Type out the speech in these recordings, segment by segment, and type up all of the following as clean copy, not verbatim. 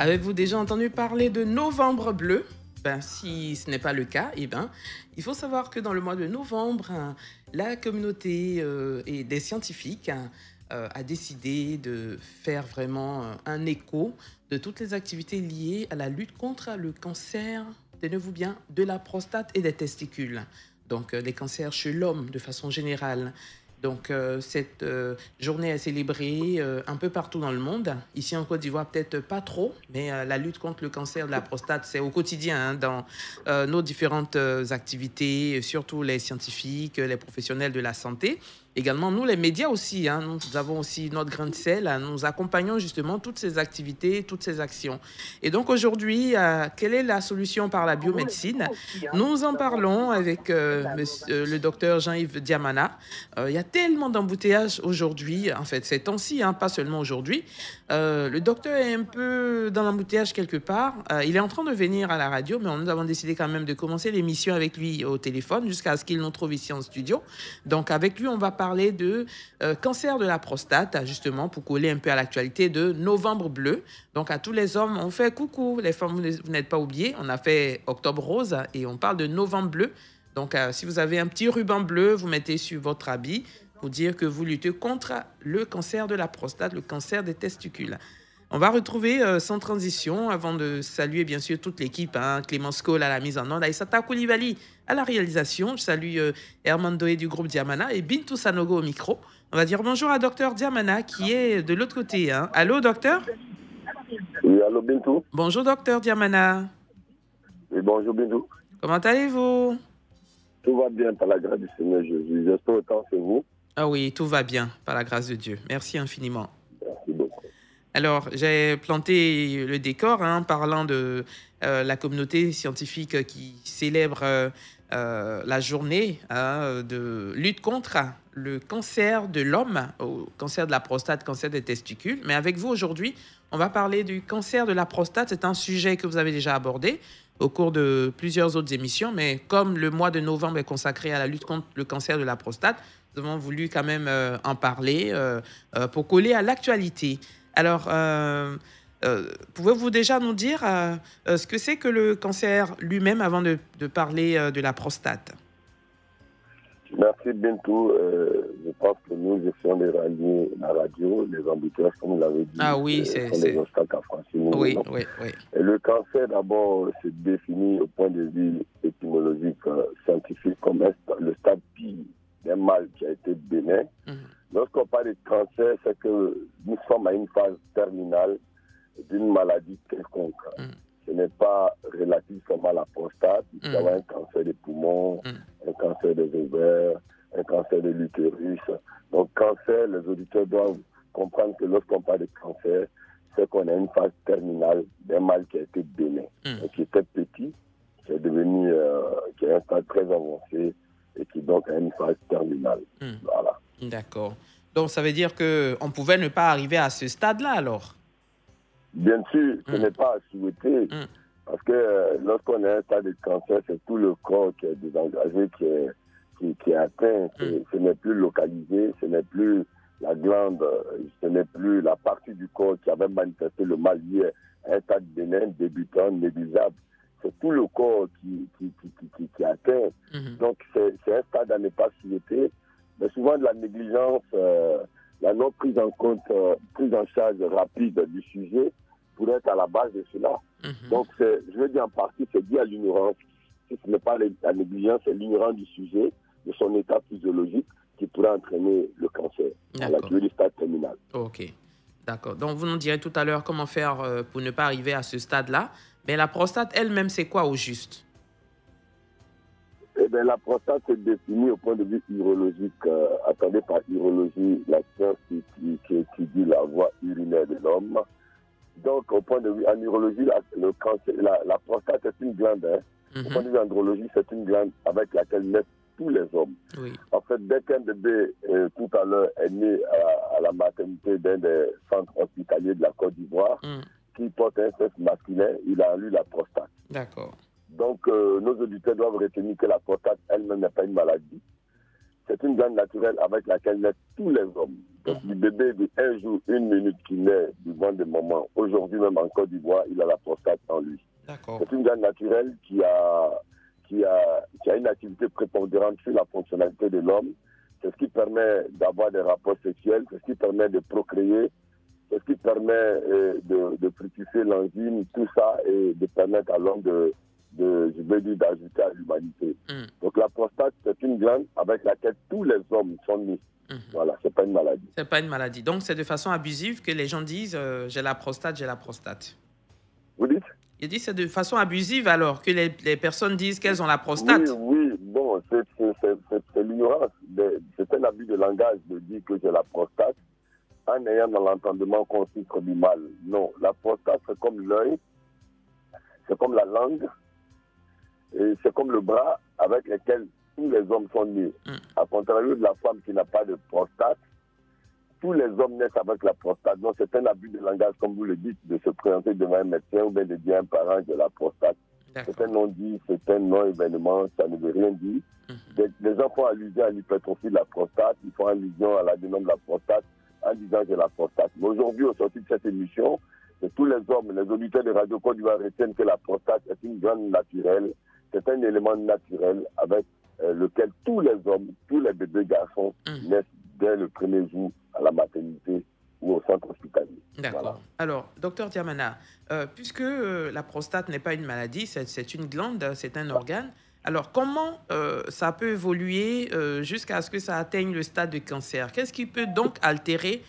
Avez-vous déjà entendu parler de Novembre bleu? Ben, si ce n'est pas le cas, eh ben, il faut savoir que dans le mois de novembre, la communauté et des scientifiques a décidé de faire vraiment un écho de toutes les activités liées à la lutte contre le cancer, tenez-vous bien, de la prostate et des testicules. Donc, les cancers chez l'homme de façon générale. Donc, cette journée est célébrée un peu partout dans le monde. Ici en Côte d'Ivoire, peut-être pas trop, mais la lutte contre le cancer de la prostate, c'est au quotidien hein, dans nos différentes activités, surtout les scientifiques, les professionnels de la santé. Également, nous, les médias aussi, hein, nous avons aussi notre grain de sel. Nous accompagnons justement toutes ces activités, toutes ces actions. Et donc aujourd'hui, quelle est la solution par la biomédecine? Nous en parlons avec le docteur Jean-Yves Diamana. Il y a tellement d'embouteillages aujourd'hui, en fait, ces temps-ci, hein, pas seulement aujourd'hui. Le docteur est un peu dans l'embouteillage quelque part. Il est en train de venir à la radio, mais nous avons décidé quand même de commencer l'émission avec lui au téléphone jusqu'à ce qu'il nous trouve ici en studio. Donc avec lui, on va parler de cancer de la prostate, justement, pour coller un peu à l'actualité de Novembre bleu. Donc à tous les hommes, on fait coucou. Les femmes, vous n'êtes pas oubliés. On a fait Octobre rose et on parle de Novembre bleu. Donc, si vous avez un petit ruban bleu, vous mettez sur votre habit pour dire que vous luttez contre le cancer de la prostate, le cancer des testicules. On va retrouver sans transition, avant de saluer bien sûr toute l'équipe, hein, Clémence Cole à la mise en onde, Aïssata Koulibaly à la réalisation. Je salue Herman Doé du groupe Diamana et Bintou Sanogo au micro. On va dire bonjour à docteur Diamana qui est de l'autre côté. Hein. Allô, docteur? Oui, allô, Bintou. Bonjour, docteur Diamana. Oui, bonjour, Bintou. Comment allez-vous? Tout va bien par la grâce du Seigneur Jésus. J'espère autant c'est vous. Ah oui, tout va bien par la grâce de Dieu. Merci infiniment. Merci beaucoup. Alors, j'ai planté le décor en parlant de la communauté scientifique qui célèbre la journée de lutte contre le cancer de l'homme, au cancer de la prostate, cancer des testicules. Mais avec vous aujourd'hui, on va parler du cancer de la prostate. C'est un sujet que vous avez déjà abordé au cours de plusieurs autres émissions, mais comme le mois de novembre est consacré à la lutte contre le cancer de la prostate, nous avons voulu quand même en parler pour coller à l'actualité. Alors, pouvez-vous déjà nous dire ce que c'est que le cancer lui-même avant de parler de la prostate? Merci, Bintou. Je pense que nous essayons de rallier la radio, les embouteillages, comme vous l'avez dit. Ah oui, sont des obstacles à franchir. Oui. Et le cancer, d'abord, se définit au point de vue étymologique, scientifique, comme le stade pire d'un mal qui a été bénin. Lorsqu'on parle de cancer, c'est que nous sommes à une phase terminale d'une maladie quelconque. Ce n'est pas relatif seulement à la prostate. Il peut y avoir un cancer des poumons, un cancer des ovaires, un cancer de l'utérus. Donc, cancer, les auditeurs doivent comprendre que lorsqu'on parle de cancer, c'est qu'on a une phase terminale d'un mal qui a été bénin, qui était petit, qui est devenu, qui est un stade très avancé et qui donc a une phase terminale. Voilà. D'accord. Donc, ça veut dire qu'on pouvait ne pas arriver à ce stade-là, alors? Bien sûr, ce n'est pas à souhaiter, parce que lorsqu'on a un stade de cancer, c'est tout le corps qui est désengagé, qui est atteint. Ce n'est plus localisé, ce n'est plus la glande, ce n'est plus la partie du corps qui avait manifesté le mal lié à un stade bénin, débutant, négligeable. C'est tout le corps qui est atteint. Donc, c'est un stade à ne pas souhaiter. Mais souvent, de la négligence, la non prise en compte, prise en charge rapide du sujet pourrait être à la base de cela. Donc, je veux dire en partie, c'est dû à l'ignorance. Si ce n'est pas la négligence, c'est l'ignorance du sujet, de son état physiologique, qui pourrait entraîner le cancer, à la durée du stade terminal. Ok, d'accord. Donc, vous nous direz tout à l'heure comment faire pour ne pas arriver à ce stade-là. Mais la prostate elle-même, c'est quoi au juste? Eh bien, la prostate se définit au point de vue urologique. Attendez par urologie, la science qui étudie la voie urinaire de l'homme. Donc, au point de vue en urologie, la prostate est une glande. Au point de vue andrologie, c'est une glande avec laquelle naissent tous les hommes. En fait, dès qu'un bébé, tout à l'heure, est né à la maternité d'un des centres hospitaliers de la Côte d'Ivoire, qui porte un sexe masculin, il a eu la prostate. D'accord. Donc, nos auditeurs doivent retenir que la prostate elle-même n'est pas une maladie. C'est une glande naturelle avec laquelle naissent tous les hommes. Donc, le bébé de 1 jour, 1 minute qui naît du ventre de maman, aujourd'hui même en Côte d'Ivoire, il a la prostate en lui. C'est une glande naturelle qui a une activité prépondérante sur la fonctionnalité de l'homme. C'est ce qui permet d'avoir des rapports sexuels, c'est ce qui permet de procréer, c'est ce qui permet de fructifier l'enzyme, tout ça, et de permettre à l'homme d'ajouter à l'humanité. Donc la prostate, c'est une glande avec laquelle tous les hommes sont nés. Voilà, c'est pas une maladie. C'est pas une maladie. Donc c'est de façon abusive que les gens disent j'ai la prostate, j'ai la prostate. Vous dites? Il dit c'est de façon abusive alors que les personnes disent qu'elles ont la prostate. Oui, bon, c'est l'ignorance. C'est un abus de langage de dire que j'ai la prostate en ayant dans l'entendement qu'on souffre du mal. Non, la prostate, c'est comme l'œil, c'est comme la langue, et c'est comme le bras avec lequel tous les hommes sont nés. À contrario de la femme qui n'a pas de prostate, tous les hommes naissent avec la prostate. Donc c'est un abus de langage, comme vous le dites, de se présenter devant un médecin ou bien de dire à un parent de la prostate. C'est un non-dit, c'est un non-événement, ça ne veut rien dire. Les gens font allusion à l'hypertrophie de la prostate, ils font allusion à l'adénome de la prostate en disant que la prostate. Mais aujourd'hui, au sortir de cette émission, tous les hommes, les auditeurs de Radio Côte d'Ivoire retiennent que la prostate est une glande naturelle, c'est un élément naturel avec lequel tous les hommes, tous les bébés garçons naissent dès le premier jour à la maternité ou au centre hospitalier. D'accord. Voilà. Alors, docteur Diamana, puisque la prostate n'est pas une maladie, c'est une glande, c'est un organe, alors comment ça peut évoluer jusqu'à ce que ça atteigne le stade de cancer? Qu'est-ce qui peut donc altérer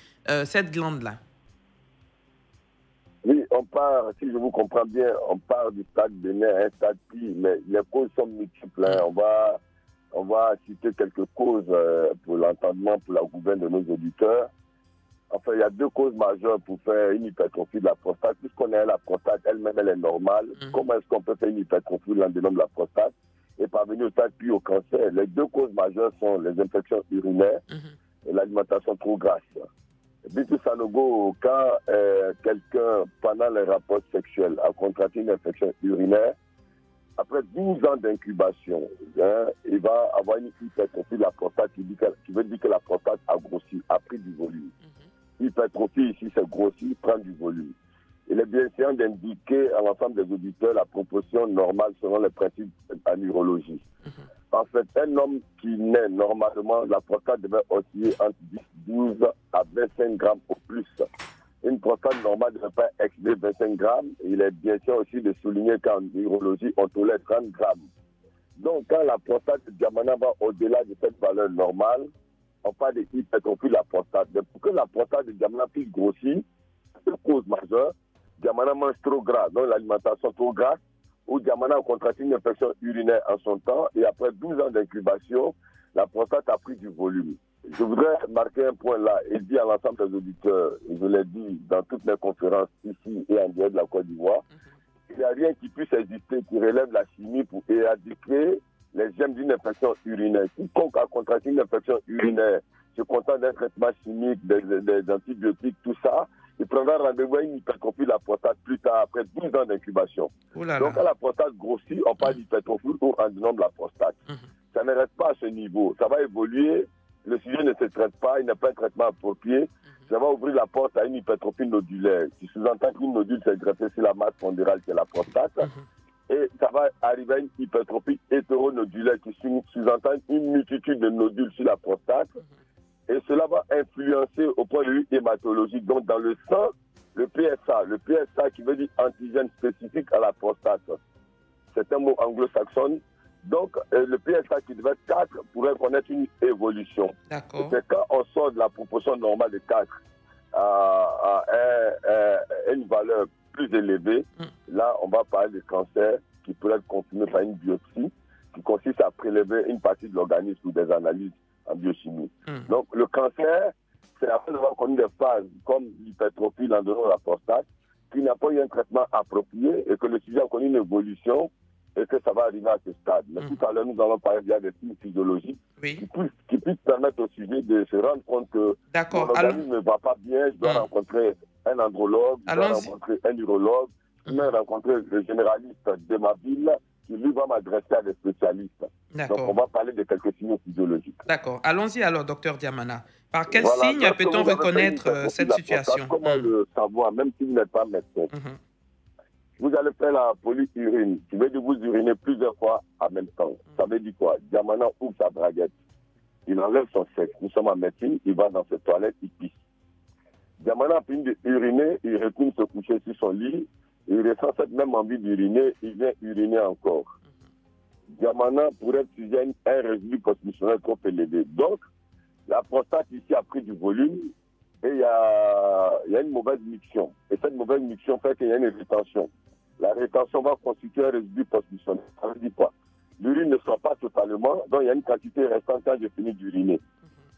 cette glande-là? Oui, on part, si je vous comprends bien, on part du stade bénin à un stade pire, mais les causes sont multiples. Hein. On va citer quelques causes pour l'entendement, pour la gouverne de nos auditeurs. Enfin, il y a 2 causes majeures pour faire une hypertrophie de la prostate. Puisqu'on a la prostate elle-même, elle est normale. Comment est-ce qu'on peut faire une hypertrophie de l'adénome de la prostate et parvenir au stade puis au cancer? Les 2 causes majeures sont les infections urinaires et l'alimentation trop grasse. Bitu Sanogo, quand quelqu'un, pendant les rapports sexuels, a contracté une infection urinaire, après 12 ans d'incubation, il va avoir une hypertrophie de la prostate qui veut dire que la prostate a grossi, a pris du volume. Hypertrophie ici, c'est grossi, prend du volume. Il est bien sûr d'indiquer à l'ensemble des auditeurs la proportion normale selon les principes en urologie. En fait, un homme qui naît normalement, la prostate devait osciller entre 12 à 25 grammes au plus. Une prostate normale ne devait pas excéder 25 grammes. Il est bien sûr aussi de souligner qu'en urologie, on tolère 30 grammes. Donc, quand la prostate de Diamana va au-delà de cette valeur normale, on parle de hypertrophie de la prostate. Mais pour que la prostate de Diamana puisse grossir, c'est une cause majeure. Diamana mange trop gras, donc l'alimentation trop grasse, ou Diamana a contracté une infection urinaire en son temps, et après 12 ans d'incubation, la prostate a pris du volume. Je voudrais marquer un point là et dire à l'ensemble des auditeurs, et je l'ai dit dans toutes mes conférences ici et en dehors de la Côte d'Ivoire, il n'y a rien qui puisse exister qui relève la chimie pour éradiquer les germes d'une infection urinaire. Quiconque a contracté une infection urinaire, se contente d'un traitement chimique, des antibiotiques, tout ça, il prendra rendez-vous à une hypertrophie de la prostate plus tard, après 12 ans d'incubation. Donc, quand la prostate grossit, on parle d'hypertrophie ou adénome de la prostate. Ça ne reste pas à ce niveau. Ça va évoluer. Le sujet ne se traite pas. Il n'y a pas un traitement approprié. Ça va ouvrir la porte à une hypertrophie nodulaire. Qui sous-entend qu'une nodule s'est greffée sur la masse pondérale qui est la prostate. Et ça va arriver à une hypertrophie hétéronodulaire qui sous-entend une multitude de nodules sur la prostate. Et cela va influencer au point de vue hématologique. Donc, dans le sang, le PSA qui veut dire antigène spécifique à la prostate, c'est un mot anglo-saxon. Donc, le PSA qui devait être 4 pourrait connaître une évolution. C'est quand on sort de la proportion normale de 4 à une valeur plus élevée, là, on va parler de cancer qui peut être confirmé par une biopsie qui consiste à prélever une partie de l'organisme ou des analyses en biochimie. Donc, le cancer, c'est après avoir connu des phases comme l'hypertrophie, l'endurance de la prostate, qui n'a pas eu un traitement approprié et que le sujet a connu une évolution et que ça va arriver à ce stade. Mais tout à l'heure, nous allons parler bien des signes physiologiques qui puissent permettre au sujet de se rendre compte que mon organisme ne va pas bien, je dois rencontrer un andrologue, je dois rencontrer un urologue, je dois rencontrer le généraliste de ma ville qui lui va m'adresser à des spécialistes. Donc, on va parler de quelques signaux physiologiques. D'accord. Allons-y alors, docteur Diamana. Par quel signe peut-on reconnaître cette situation? Comment le savoir, même si vous n'êtes pas médecin? Vous allez faire la polyurine, qui veut dire vous urinez plusieurs fois en même temps. Ça veut dire quoi? Diamana ouvre sa braguette. Il enlève son sexe. Nous sommes en médecine, il va dans ses toilettes, il pisse. Diamana a fini d'uriner, il retourne se coucher sur son lit, il ressent cette même envie d'uriner, il vient uriner encore. Diamana pourrait être sujet à un résidu postmissionnel trop élevé. Donc, la prostate ici a pris du volume et il y a une mauvaise miction. Et cette mauvaise miction fait qu'il y a une rétention. La rétention va constituer un résidu postmissionnel. Ça veut dire quoi? L'urine ne sort pas totalement, donc il y a une quantité restante quand j'ai fini d'uriner.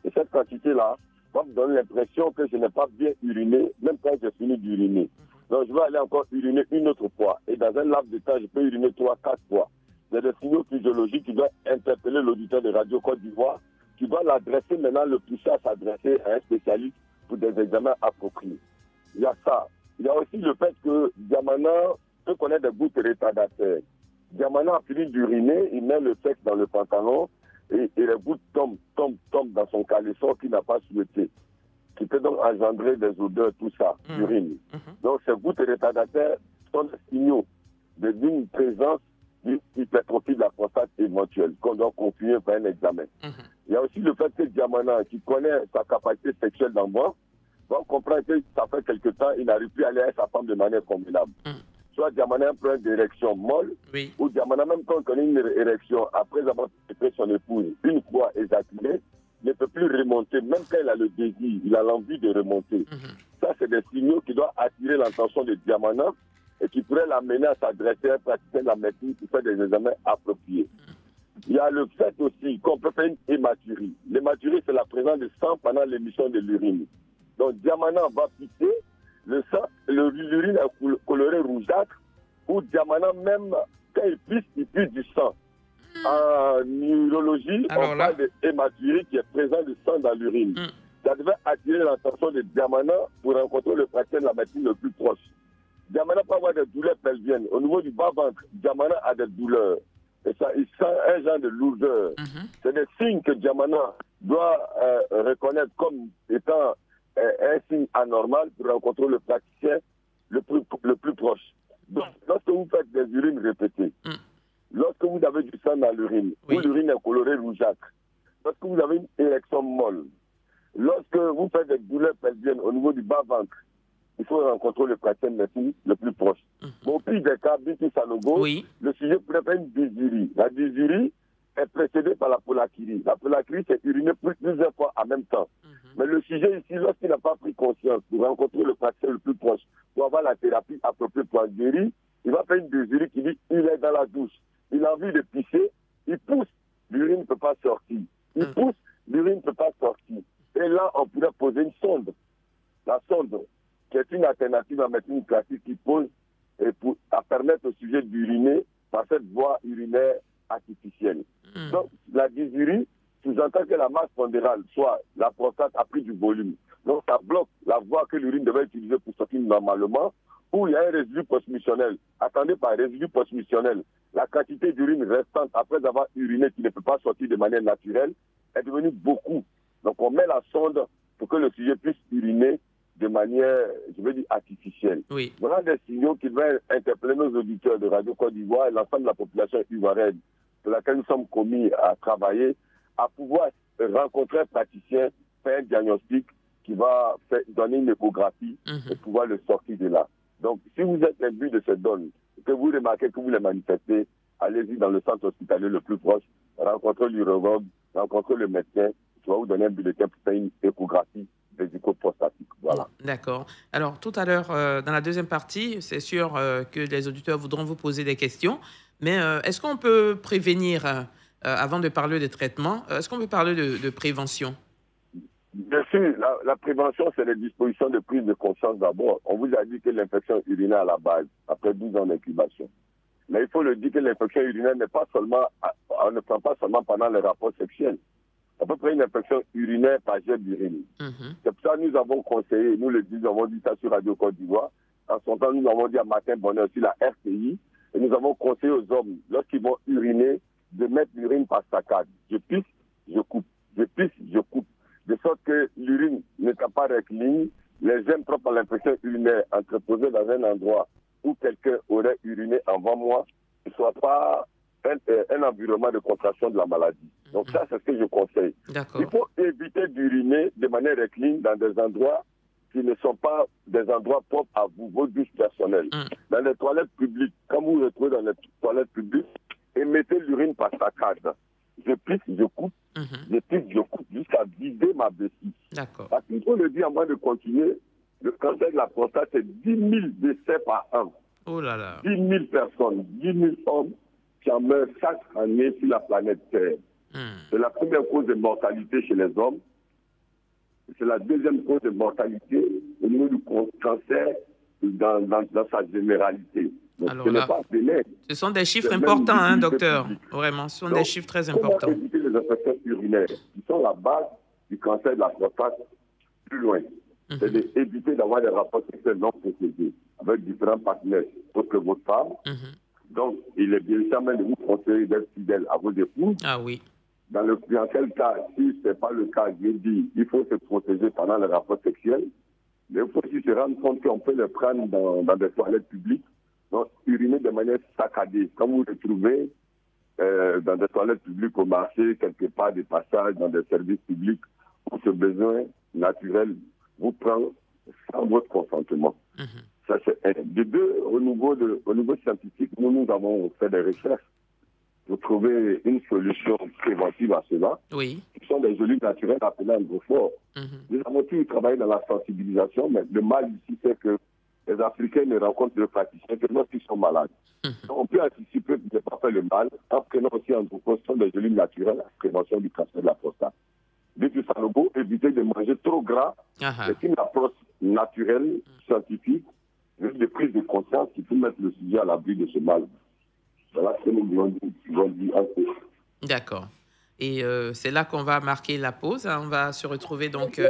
Et cette quantité-là va me donner l'impression que je n'ai pas bien uriné, même quand j'ai fini d'uriner. Donc je vais aller encore uriner une autre fois. Et dans un laps de temps, je peux uriner 3, 4 fois. Il y a des signaux physiologiques qui doivent interpeller l'auditeur de Radio Côte d'Ivoire, qui doit l'adresser maintenant, le pousser à s'adresser à un spécialiste pour des examens appropriés. Il y a ça. Il y a aussi le fait que Diamana peut connaître des gouttes retardataires. Diamana a fini d'uriner, il met le sexe dans le pantalon et les gouttes tombent dans son caleçon qu'il n'a pas souhaité, qui peut donc engendrer des odeurs, tout ça, d'urine. Donc ces gouttes retardataires sont des signaux d'une présence d'une hypertrophie de la prostate éventuelle qu'on doit continuer par un examen. Il y a aussi le fait que Diamana, qui connaît sa capacité sexuelle d'envoi, va comprendre que ça fait quelque temps, il n'arrive plus à aller à sa femme de manière convenable. Soit Diamana a un problème d'érection molle, ou Diamana, même quand on connaît une érection, après avoir fait son épouse, une fois éjaculée, ne peut plus remonter, même quand il a le désir, il a l'envie de remonter. Ça, c'est des signaux qui doivent attirer l'attention de Diamana et qui pourraient l'amener à s'adresser à un praticien de la médecine qui fait des examens appropriés. Il y a le fait aussi qu'on peut faire une hématurie. L'hématurie, c'est la présence de sang pendant l'émission de l'urine. Donc, Diamana va pisser, l'urine est colorée rougeâtre, ou Diamana, même quand il pisse du sang. En neurologie, on parle de hématurie qui est présent du sang dans l'urine. Ça devait attirer l'attention de Diamana pour rencontrer le praticien de la médecine le plus proche. Diamana peut avoir des douleurs pelviennes. Au niveau du bas-ventre, Diamana a des douleurs. Et ça, il sent un genre de lourdeur. C'est des signes que Diamana doit reconnaître comme étant un signe anormal pour rencontrer le praticien le plus proche. Donc, lorsque vous faites des urines répétées, lorsque vous avez du sang dans l'urine, où l'urine est colorée rougeâtre, lorsque vous avez une érection molle, lorsque vous faites des douleurs pelviennes au niveau du bas-ventre, il faut rencontrer le praticien de médecine le plus proche. Au pire des cas, Bitu Sanogo, le sujet pourrait faire une dysurie. La dysurie est précédée par la polachyrie. La polachyrie, c'est uriner plusieurs fois en même temps. Mais le sujet ici, lorsqu'il n'a pas pris conscience pour rencontrer le praticien le plus proche, pour avoir la thérapie appropriée pour en guérir, il va faire une dysurie qui dit il est dans la douche, il a envie de pisser, il pousse, l'urine ne peut pas sortir. Il pousse, l'urine ne peut pas sortir. Et là, on pourrait poser une sonde. La sonde, qui est une alternative à médecine classique qui pose et à permettre au sujet d'uriner par cette voie urinaire artificielle. Donc, la dysurie sous-entend que la masse pondérale, soit la prostate, a pris du volume. Donc, ça bloque la voie que l'urine devait utiliser pour sortir normalement, où il y a un résidu postmissionnel. Attendez par résidu postmissionnel, la quantité d'urine restante après avoir uriné qui ne peut pas sortir de manière naturelle est devenue beaucoup. Donc, on met la sonde pour que le sujet puisse uriner de manière, je veux dire, artificielle. Voilà des signaux qui vont interpeller nos auditeurs de Radio Côte d'Ivoire et l'ensemble de la population ivoirienne pour laquelle nous sommes commis à travailler, à pouvoir rencontrer un praticien, faire un diagnostic qui va donner une échographie et pouvoir le sortir de là. Donc, si vous êtes imbu de cette donne, que vous remarquez que vous les manifestez, allez-y dans le centre hospitalier le plus proche, rencontrez l'urologue, rencontrez le médecin, qui va vous donner un bulletin pour faire une échographie vésico-prostatique. Voilà. D'accord. Alors, tout à l'heure, dans la deuxième partie, c'est sûr que les auditeurs voudront vous poser des questions, mais est-ce qu'on peut prévenir, avant de parler de traitement, est-ce qu'on peut parler de prévention? Bien sûr, la prévention, c'est les dispositions de prise de conscience d'abord. On vous a dit que l'infection urinaire à la base, après 12 ans d'incubation. Mais il faut le dire que l'infection urinaire n'est pas seulement, on ne prend pas seulement pendant les rapports sexuels. On peut prendre une infection urinaire par jet d'urine. C'est pour ça que nous avons conseillé, nous le disons, nous avons dit ça sur Radio Côte d'Ivoire. En son temps, nous avons dit à Matin Bonheur sur la RTI, et nous avons conseillé aux hommes, lorsqu'ils vont uriner, de mettre l'urine par saccade. Je pisse, je coupe. Je pisse, je coupe. De sorte que l'urine n'étant pas rectiligne, les gènes propres à l'infection urinaire entreposés dans un endroit où quelqu'un aurait uriné avant moi ne soit pas un environnement de contraction de la maladie. Donc ça, c'est ce que je conseille. Il faut éviter d'uriner de manière rectiligne dans des endroits qui ne sont pas des endroits propres à vous, vos douches personnelles. Dans les toilettes publiques, quand vous vous retrouvez dans les toilettes publiques, émettez l'urine par saccade. Je pisse, je coupe, je pisse, je coupe, jusqu'à vider ma vessie. Parce qu'il faut le dire, avant de continuer, le cancer de la prostate, c'est 10 000 décès par an. Oh là là. 10 000 personnes, 10 000 hommes qui en meurent chaque année sur la planète Terre. C'est la première cause de mortalité chez les hommes. C'est la deuxième cause de mortalité au niveau du cancer dans sa généralité. Donc, alors là, ce sont des chiffres importants, hein, docteur. Vraiment, ce sont des chiffres très importants. Comment éviter les infections urinaires qui sont la base du cancer de la prostate plus loin? C'est d'éviter d'avoir des rapports sexuels non protégés avec différents partenaires, autres que votre femme. Donc, il est bien sûr même de vous conseiller d'être fidèle à vos épouses. Ah oui. Dans quel cas, si ce n'est pas le cas, je dis, il faut se protéger pendant les rapports sexuels. Mais il faut aussi se rendre compte qu'on peut le prendre dans des toilettes publiques. Donc, uriner de manière saccadée. Quand vous vous retrouvez dans des toilettes publiques au marché, quelque part, des passages, dans des services publics, où ce besoin naturel vous prend sans votre consentement. Ça, c'est un. De deux, au niveau scientifique, nous avons fait des recherches pour trouver une solution préventive à cela. Oui. Ce sont des olives naturelles appelées androphores. Nous avons toujours travaillé dans la sensibilisation, mais le mal ici, c'est que les Africains ne rencontrent le praticien que lorsqu'ils sont malades. Donc, on peut anticiper de ne pas faire le mal en prenant aussi androphores, ce sont des olives naturelles à la prévention du cancer de la prostate. Depuis Sanogo, éviter de manger trop gras. C'est une approche naturelle, scientifique, de prise de conscience qui peut mettre le sujet à l'abri de ce mal. Voilà ce que nous voulons dire un peu. D'accord. Et c'est là qu'on va marquer la pause. On va se retrouver donc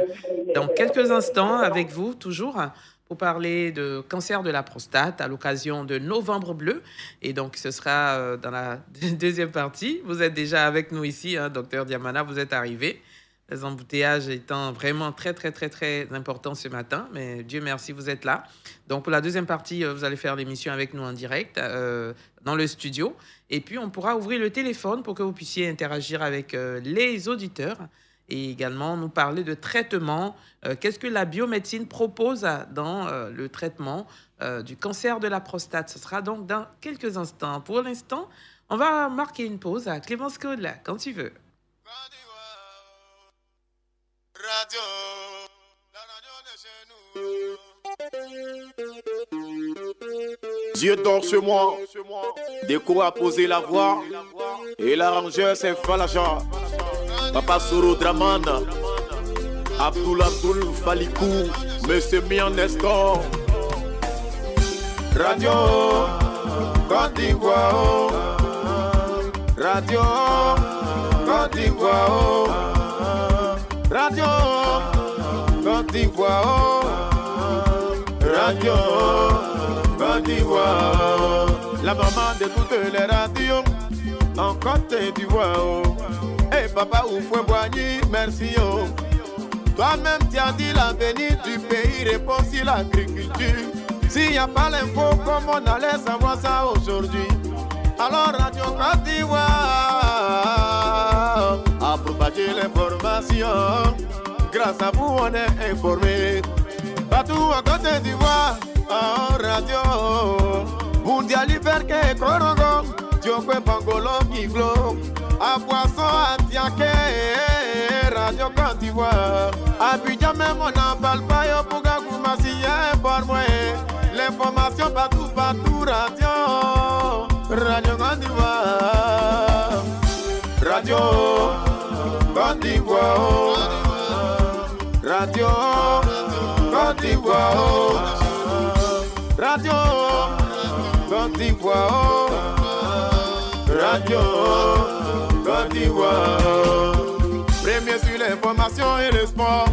dans quelques instants avec vous, toujours, pour parler de cancer de la prostate à l'occasion de Novembre Bleu. Et donc, ce sera dans la deuxième partie. Vous êtes déjà avec nous ici, hein, docteur Diamana, vous êtes arrivé. Les embouteillages étant vraiment très, très, très, très importants ce matin. Mais Dieu merci, vous êtes là. Donc, pour la deuxième partie, vous allez faire l'émission avec nous en direct dans le studio. Et puis, on pourra ouvrir le téléphone pour que vous puissiez interagir avec les auditeurs et également nous parler de traitement. Qu'est-ce que la biomédecine propose dans le traitement du cancer de la prostate? Ce sera donc dans quelques instants. Pour l'instant, on va marquer une pause à Clémence Code, quand tu veux. Radio, la radio de chez nous. Dieu dort sur moi, déco a posé la voix, et l'arrangeur c'est Falaja, Papa Souro Draman, Abdoul Falikou, Monsieur Mian Nestor. Radio, Côte d'Ivoire, Radio, Côte d'Ivoire. Radio, Côte d'Ivoire, Radio, Côte d'Ivoire. La maman de toutes les radios en Côte d'Ivoire. Et papa Oufoué Boigny, merci. Toi-même tu as dit l'avenir du pays repose sur l'agriculture. S'il n'y a pas l'info, comment on allait savoir ça aujourd'hui? Alors Radio Côte d'Ivoire a propagé l'information. Grâce à vous on est informé. Partout à Côte d'Ivoire, en radio Mondial Hyperke et Korongo, Diokwe Pangolo Kiglo, à Poisson à Tiaké, Radio Côte d'Ivoire. Abidjan même on n'en parle pas, yo Pouga Koumassi, informe-moi. L'information partout, radio. Radio Côte d'Ivoire, Radio Côte d'Ivoire, Radio Côte d'Ivoire, Radio Côte d'Ivoire, Radio Côte d'Ivoire. Premier sur l'information et le sport.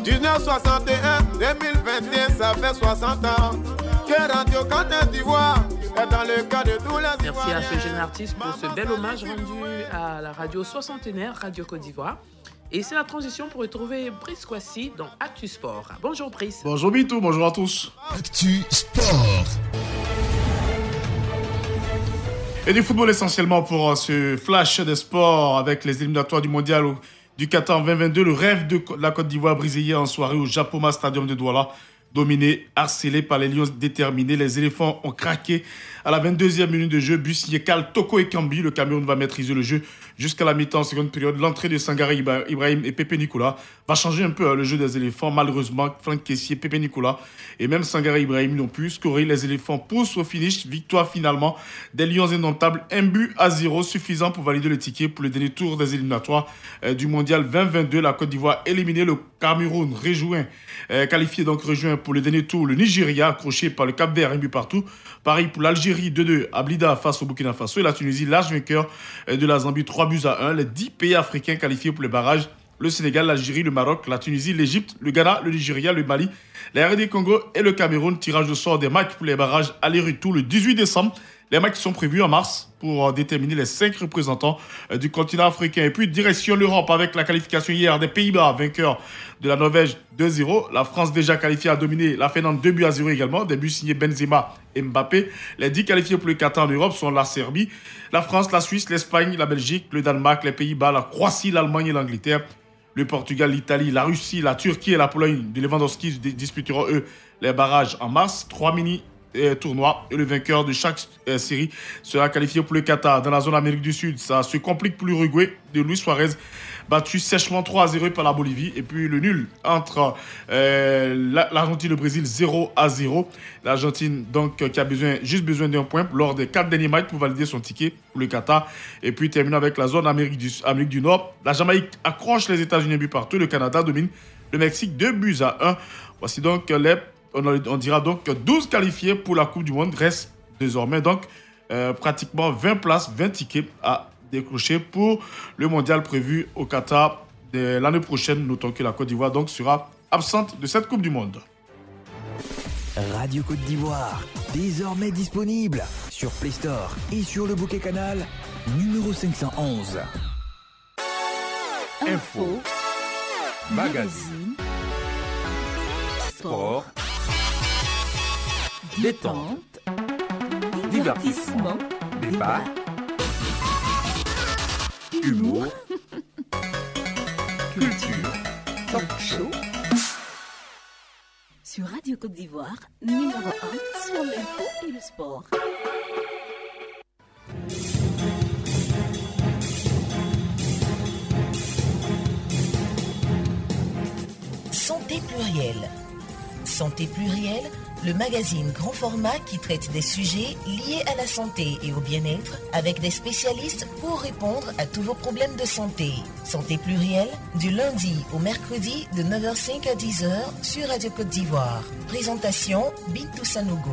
1961, 2021, ça fait 60 ans. Merci à ce jeune artiste pour ce bel hommage rendu à la radio soixantenaire, Radio Côte d'Ivoire. Et c'est la transition pour retrouver Brice Kwasi dans Actu Sport. Bonjour Brice. Bonjour Bintou, bonjour à tous. Actu Sport. Et du football essentiellement pour ce flash des sports avec les éliminatoires du mondial du Qatar 2022. Le rêve de la Côte d'Ivoire brisé hier en soirée au Japoma Stadium de Douala. Dominé, harcelé par les Lions déterminés, les éléphants ont craqué à la 22e minute de jeu. But signé Kal Toko et Kambi. Le Cameroun va maîtriser le jeu jusqu'à la mi-temps en seconde période. L'entrée de Sangaré Ibrahim et Pépé Nicolas va changer un peu le jeu des éléphants. Malheureusement, Franck Kessié, Pépé Nicolas et même Sangaré Ibrahim n'ont pu scorer. Les éléphants poussent au finish. Victoire finalement des Lions indomptables. 1-0 suffisant pour valider le ticket pour le dernier tour des éliminatoires du mondial 2022. La Côte d'Ivoire éliminée. Le Cameroun qualifié donc rejoint pour le dernier tour le Nigeria accroché par le Cap-Vert, 1 but partout. Pareil pour l'Algérie, 2-2 à Blida face au Burkina Faso. Et la Tunisie, large vainqueur de la Zambie, 3-1. Les 10 pays africains qualifiés pour les barrages. Le Sénégal, l'Algérie, le Maroc, la Tunisie, l'Égypte, le Ghana, le Nigeria, le Mali, la RD Congo et le Cameroun. Tirage au sort des matchs pour les barrages aller-retour le 18 décembre. Les matchs sont prévus en mars pour déterminer les 5 représentants du continent africain. Et puis, direction l'Europe avec la qualification hier des Pays-Bas, vainqueur de la Norvège 2-0. La France déjà qualifiée a dominé la Finlande 2-0 également. Des buts signés Benzema et Mbappé. Les 10 qualifiés pour le Qatar en Europe sont la Serbie, la France, la Suisse, l'Espagne, la Belgique, le Danemark, les Pays-Bas, la Croatie, l'Allemagne et l'Angleterre. Le Portugal, l'Italie, la Russie, la Turquie et la Pologne de Lewandowski disputeront eux les barrages en mars. 3 mini-tournois et le vainqueur de chaque série sera qualifié pour le Qatar. Dans la zone Amérique du Sud, ça se complique pour l'Uruguay de Luis Suarez, battu sèchement 3-0 par la Bolivie. Et puis le nul entre l'Argentine et le Brésil 0-0. L'Argentine donc qui a juste besoin d'un point lors des 4 derniers matchs pour valider son ticket pour le Qatar. Et puis terminant avec la zone Amérique du Nord. La Jamaïque accroche les États-Unis 1 but partout. Le Canada domine le Mexique 2-1. Voici donc on dira donc 12 qualifiés pour la Coupe du Monde. Reste désormais donc pratiquement 20 places, 20 tickets à décrocher pour le mondial prévu au Qatar l'année prochaine. Notons que la Côte d'Ivoire donc sera absente de cette Coupe du Monde. Radio Côte d'Ivoire, désormais disponible sur Play Store et sur le bouquet canal numéro 511. Info, magazine, sport, détente, divertissement, débat, humour, culture, talk show. Sur Radio Côte d'Ivoire, numéro 1 sur l'info et le sport. Santé plurielle. Santé plurielle, le magazine grand format qui traite des sujets liés à la santé et au bien-être avec des spécialistes pour répondre à tous vos problèmes de santé. Santé plurielle, du lundi au mercredi de 9h05 à 10h sur Radio Côte d'Ivoire. Présentation Bintou Sanogo.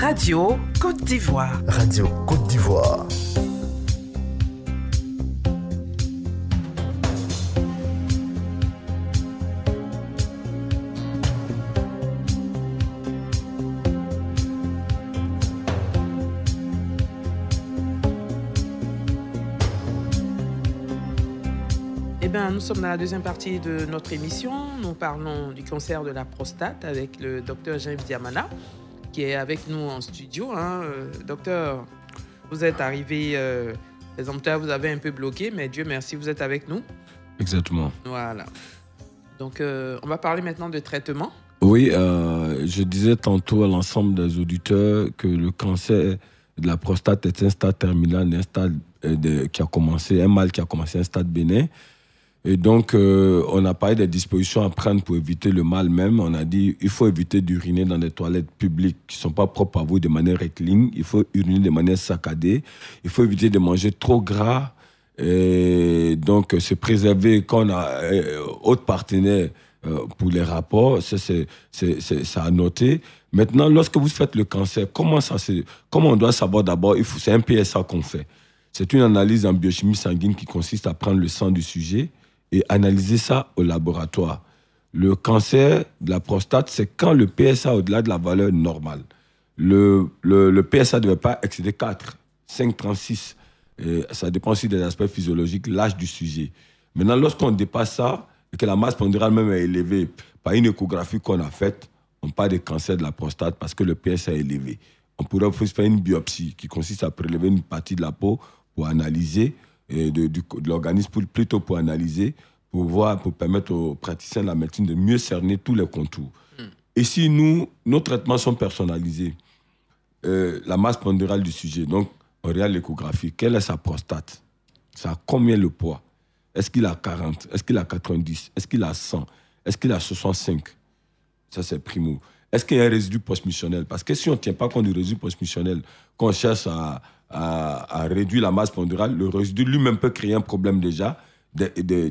Radio Côte d'Ivoire. Radio Côte d'Ivoire. Nous sommes dans la deuxième partie de notre émission. Nous parlons du cancer de la prostate avec le docteur Jean-Yves Diamana qui est avec nous en studio. Docteur, vous êtes arrivé, les ampoules vous avez un peu bloqué, mais Dieu merci, vous êtes avec nous. Exactement. Voilà. Donc, on va parler maintenant de traitement. Oui, je disais tantôt à l'ensemble des auditeurs que le cancer de la prostate est un stade terminal, un stade un mal qui a commencé un stade bénin. Et donc, on a parlé des dispositions à prendre pour éviter le mal même. On a dit il faut éviter d'uriner dans des toilettes publiques qui ne sont pas propres à vous de manière rectiligne. Il faut uriner de manière saccadée. Il faut éviter de manger trop gras. Et donc, se préserver quand on a autre partenaire pour les rapports. Ça, ça à noter. Maintenant, lorsque vous faites le cancer, comment on doit savoir d'abord, c'est un PSA qu'on fait. C'est une analyse en biochimie sanguine qui consiste à prendre le sang du sujet et analyser ça au laboratoire. Le cancer de la prostate, c'est quand le PSA au-delà de la valeur normale. Le PSA ne devait pas excéder 4, 5, 36. Et ça dépend aussi des aspects physiologiques, l'âge du sujet. Maintenant, lorsqu'on dépasse ça et que la masse pondérale même est élevée par une échographie qu'on a faite, on parle de cancer de la prostate parce que le PSA est élevé. On pourrait faire une biopsie qui consiste à prélever une partie de la peau pour analyser, de l'organisme plutôt pour analyser, pour permettre aux praticiens de la médecine de mieux cerner tous les contours. Et si nos traitements sont personnalisés, la masse pondérale du sujet, donc on regarde l'échographie, quelle est sa prostate? Ça a combien le poids? Est-ce qu'il a 40? Est-ce qu'il a 90? Est-ce qu'il a 100? Est-ce qu'il a 65? Ça, c'est primo. Est-ce qu'il y a un résidu post-missionnel? Parce que si on ne tient pas compte du résidu post-missionnel, quand on cherche à réduire la masse pondérale, le résidu lui-même peut créer un problème déjà.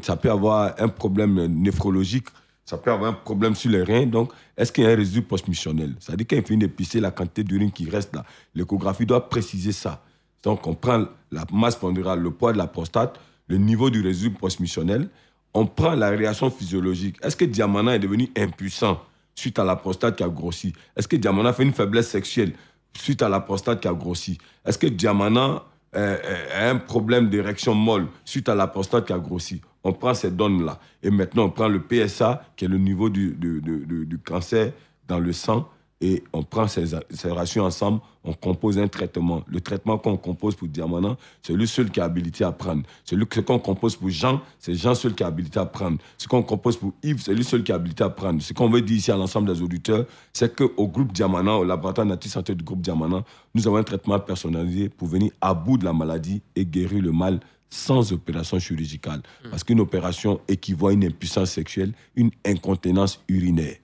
Ça peut avoir un problème néphrologique, ça peut avoir un problème sur les reins. Donc, est-ce qu'il y a un résidu post-missionnel? Ça veut dire qu'il finit d'épicer la quantité d'urine qui reste là. L'échographie doit préciser ça. Donc, on prend la masse pondérale, le poids de la prostate, le niveau du résidu post-missionnel. On prend la réaction physiologique. Est-ce que Diamana est devenu impuissant suite à la prostate qui a grossi? Est-ce que Diamana fait une faiblesse sexuelle suite à la prostate qui a grossi? Est-ce que Diamana a un problème d'érection molle suite à la prostate qui a grossi? On prend ces données-là. Et maintenant, on prend le PSA, qui est le niveau du cancer dans le sang, et on prend ces ratios ensemble, on compose un traitement. Le traitement qu'on compose pour Diamana, c'est lui seul qui est habilité à prendre. Ce qu'on compose pour Jean, c'est Jean seul qui est habilité à prendre. Ce qu'on compose pour Yves, c'est lui seul qui est habilité à prendre. Ce qu'on veut dire ici à l'ensemble des auditeurs, c'est qu'au groupe Diamana, au laboratoire Nature Santé du groupe Diamana, nous avons un traitement personnalisé pour venir à bout de la maladie et guérir le mal sans opération chirurgicale. Parce qu'une opération équivaut à une impuissance sexuelle, une incontinence urinaire.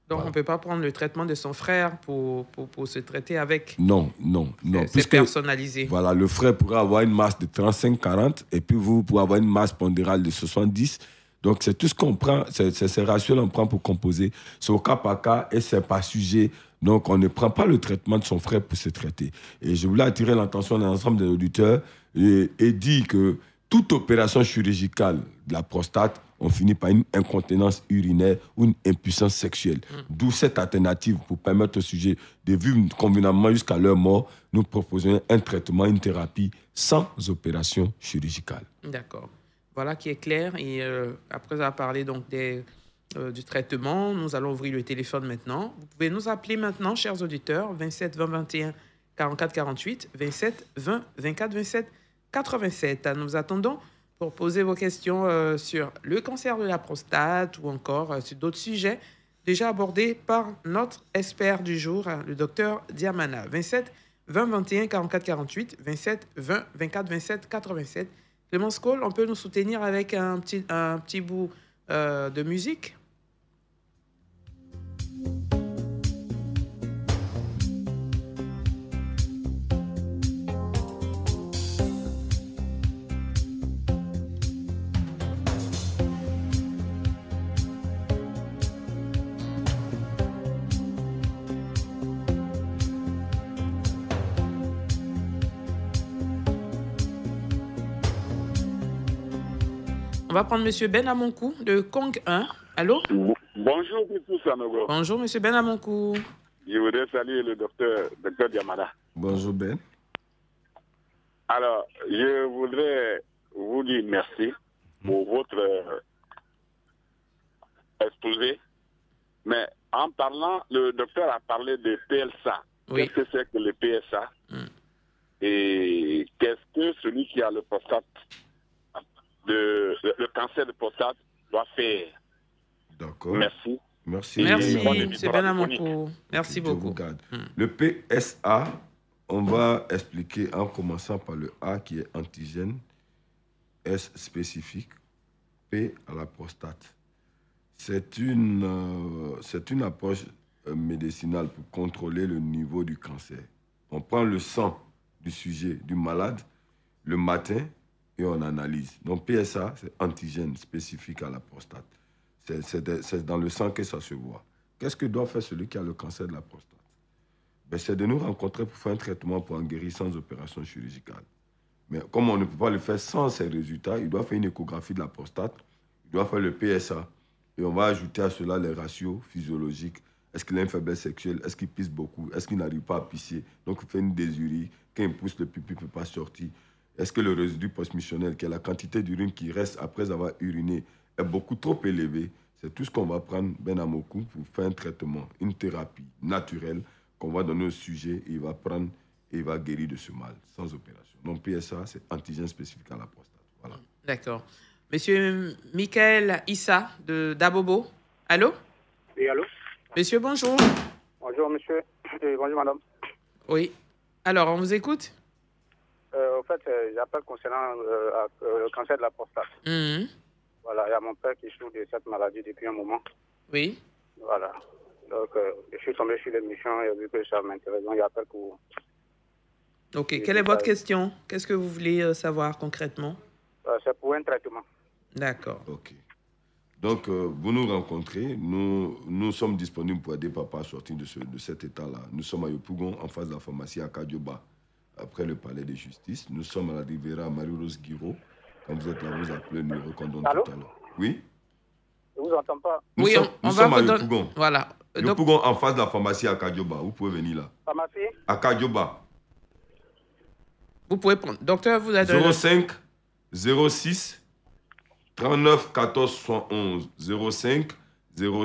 Donc, on ne peut pas prendre le traitement de son frère pour se traiter avec. Non. C'est personnalisé. Voilà, le frère pourrait avoir une masse de 35-40 et puis vous pouvez avoir une masse pondérale de 70. Donc, c'est tout ce qu'on prend, c'est ces ratios-là qu'on prend pour composer. C'est au cas par cas et c'est par sujet. Donc, on ne prend pas le traitement de son frère pour se traiter. Et je voulais attirer l'attention de l'ensemble des auditeurs et dire que toute opération chirurgicale de la prostate, on finit par une incontinence urinaire ou une impuissance sexuelle. D'où cette alternative pour permettre aux sujets de vivre convenablement jusqu'à leur mort. Nous proposons un traitement, une thérapie sans opération chirurgicale. D'accord. Voilà qui est clair. Et après avoir parlé donc du traitement, nous allons ouvrir le téléphone maintenant. Vous pouvez nous appeler maintenant, chers auditeurs, 27 20 21 44 48, 27 20 24 27 87. Nous attendons pour poser vos questions sur le cancer de la prostate ou encore sur d'autres sujets déjà abordés par notre expert du jour, le docteur Diamana. 27 20 21 44 48, 27 20 24 27 87. Clémence Cole, on peut nous soutenir avec un petit bout de musique? On va prendre M. Ben Amonkou de Kong 1. Allô? Bonjour, M. Sanogo. Bonjour, M. Ben Amonkou. Je voudrais saluer le docteur Diamana. Bonjour, Ben. Alors, je voudrais vous dire merci pour votre exposé. Mais en parlant, le docteur a parlé de PSA. Oui. Qu'est-ce que c'est que le PSA? Et qu'est-ce que celui qui a le prostate, le cancer de prostate doit faire? D'accord. Merci. Merci, c'est Ben Amonkou. Merci beaucoup. Le PSA, on va expliquer en commençant par le A qui est antigène, S spécifique, P à la prostate. C'est une approche médicinale pour contrôler le niveau du cancer. On prend le sang du sujet, du malade, le matin et on analyse. Donc PSA, c'est antigène spécifique à la prostate. C'est dans le sang que ça se voit. Qu'est-ce que doit faire celui qui a le cancer de la prostate? C'est de nous rencontrer pour faire un traitement pour en guérir sans opération chirurgicale. Mais comme on ne peut pas le faire sans ces résultats, il doit faire une échographie de la prostate, il doit faire le PSA, et on va ajouter à cela les ratios physiologiques. Est-ce qu'il a une faiblesse sexuelle? Est-ce qu'il pisse beaucoup? Est-ce qu'il n'arrive pas à pisser? Donc il fait une désurie. Quand il pousse, le pipi ne peut pas sortir. Est-ce que le résidu postmissionnel, qui est la quantité d'urine qui reste après avoir uriné, est beaucoup trop élevé? C'est tout ce qu'on va prendre ben à Mokou pour faire un traitement, une thérapie naturelle qu'on va donner au sujet et il va prendre et il va guérir de ce mal sans opération. Donc PSA, c'est antigène spécifique à la prostate. Voilà. D'accord. Monsieur Michael Issa de Dabobo. Allô? Oui, allô? Monsieur, bonjour. Bonjour, monsieur. Et bonjour, madame. Oui. Alors, on vous écoute? En fait, j'appelle concernant le cancer de la prostate. Voilà, il y a mon père qui souffre de cette maladie depuis un moment. Oui. Voilà. Donc, je suis tombé sur l'émission et vu que ça m'intéresse, donc j'appelle pour... Ok, quelle est votre question? Qu'est-ce que vous voulez savoir concrètement? C'est pour un traitement. D'accord. Ok. Donc, vous nous rencontrez. Nous sommes disponibles pour aider papa à sortir de cet état-là. Nous sommes à Yopougon, en face de la pharmacie à Kadioba, après le palais de justice. Nous sommes à la Riviera Marie-Rose Guiraud. Quand vous êtes là, vous appelez le numéro qu'on donne tout à l'heure. Oui? Je ne vous entends pas. Nous sommes à Yopougon. Voilà. Yopougon, en face de la pharmacie à Kadioba. Vous pouvez venir là. Pharmacie? À Kadioba. Vous pouvez prendre. Docteur, vous avez... 05 06 39 14 71. 05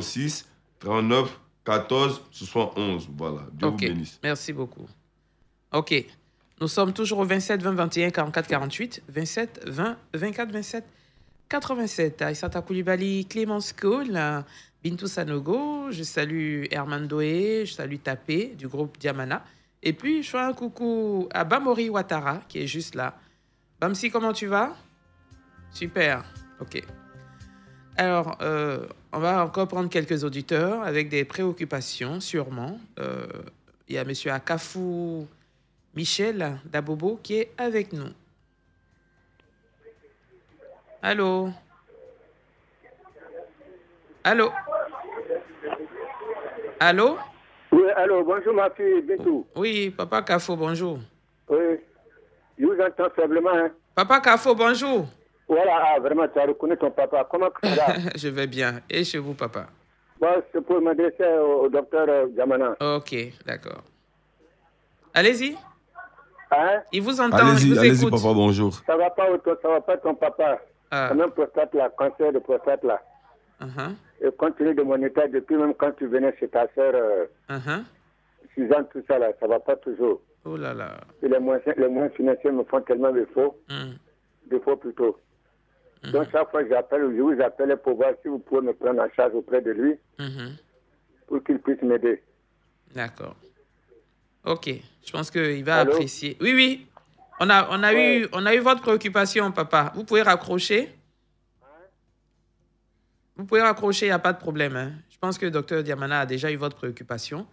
06 39 14 71. Voilà. Dieu vous bénisse. Merci beaucoup. Ok. Nous sommes toujours au 27 20 21 44 48. 27 20 24 27 87. Aïssata Koulibaly, Clémence Cole, Bintou Sanogo. Je salue Herman Doé. Je salue Tapé du groupe Diamana. Et puis, je fais un coucou à Bamori Ouattara qui est juste là. Bamsi, comment tu vas? Super. Ok. Alors, on va encore prendre quelques auditeurs avec des préoccupations, sûrement. Il y a M. Akafou Michel Dabobo qui est avec nous. Allô? Allô? Allô? Oui, allô, bonjour ma fille, Bintou. Oui, papa Kafo, bonjour. Oui, je vous entends faiblement. Hein. Papa Kafo, bonjour. Voilà, vraiment, tu as reconnu ton papa. Comment tu vas? Je vais bien. Et chez vous, papa? Bon, c'est pour m'adresser au docteur Diamana. Ok, d'accord. Allez-y. Hein? Il vous entend, allez-y, papa, bonjour. Ça va pas ton papa. Quand même prostate là, cancer de prostate là. Et compte tenu de mon état, depuis même quand tu venais chez ta soeur, 6 ans, tout ça là, ça va pas toujours. Oh là là. Et les moyens financiers me font tellement de faux. De faux plutôt. Donc chaque fois je vous appelle pour voir si vous pouvez me prendre en charge auprès de lui pour qu'il puisse m'aider. D'accord. Ok. Je pense qu'il va apprécier. Oui, oui. On a eu votre préoccupation, papa. Vous pouvez raccrocher. Vous pouvez raccrocher, il n'y a pas de problème. Hein. Je pense que le docteur Diamana a déjà eu votre préoccupation.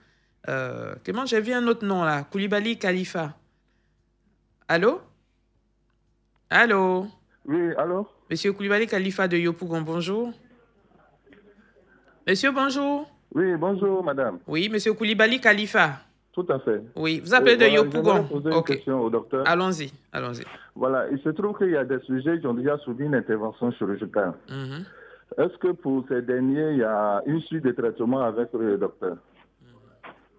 Clément, j'ai vu un autre nom là. Koulibaly Khalifa. Allô? Allô? Oui, allô? Monsieur Koulibaly Khalifa de Yopougon, bonjour. Monsieur, bonjour. Oui, bonjour, madame. Oui, monsieur Koulibaly Khalifa. Tout à fait. Oui, vous appelez de Yopougon. Poser une question au docteur. Allons-y, allons-y. Voilà, il se trouve qu'il y a des sujets qui ont déjà subi une intervention chirurgicale. Est-ce que pour ces derniers, il y a une suite de traitement avec le docteur?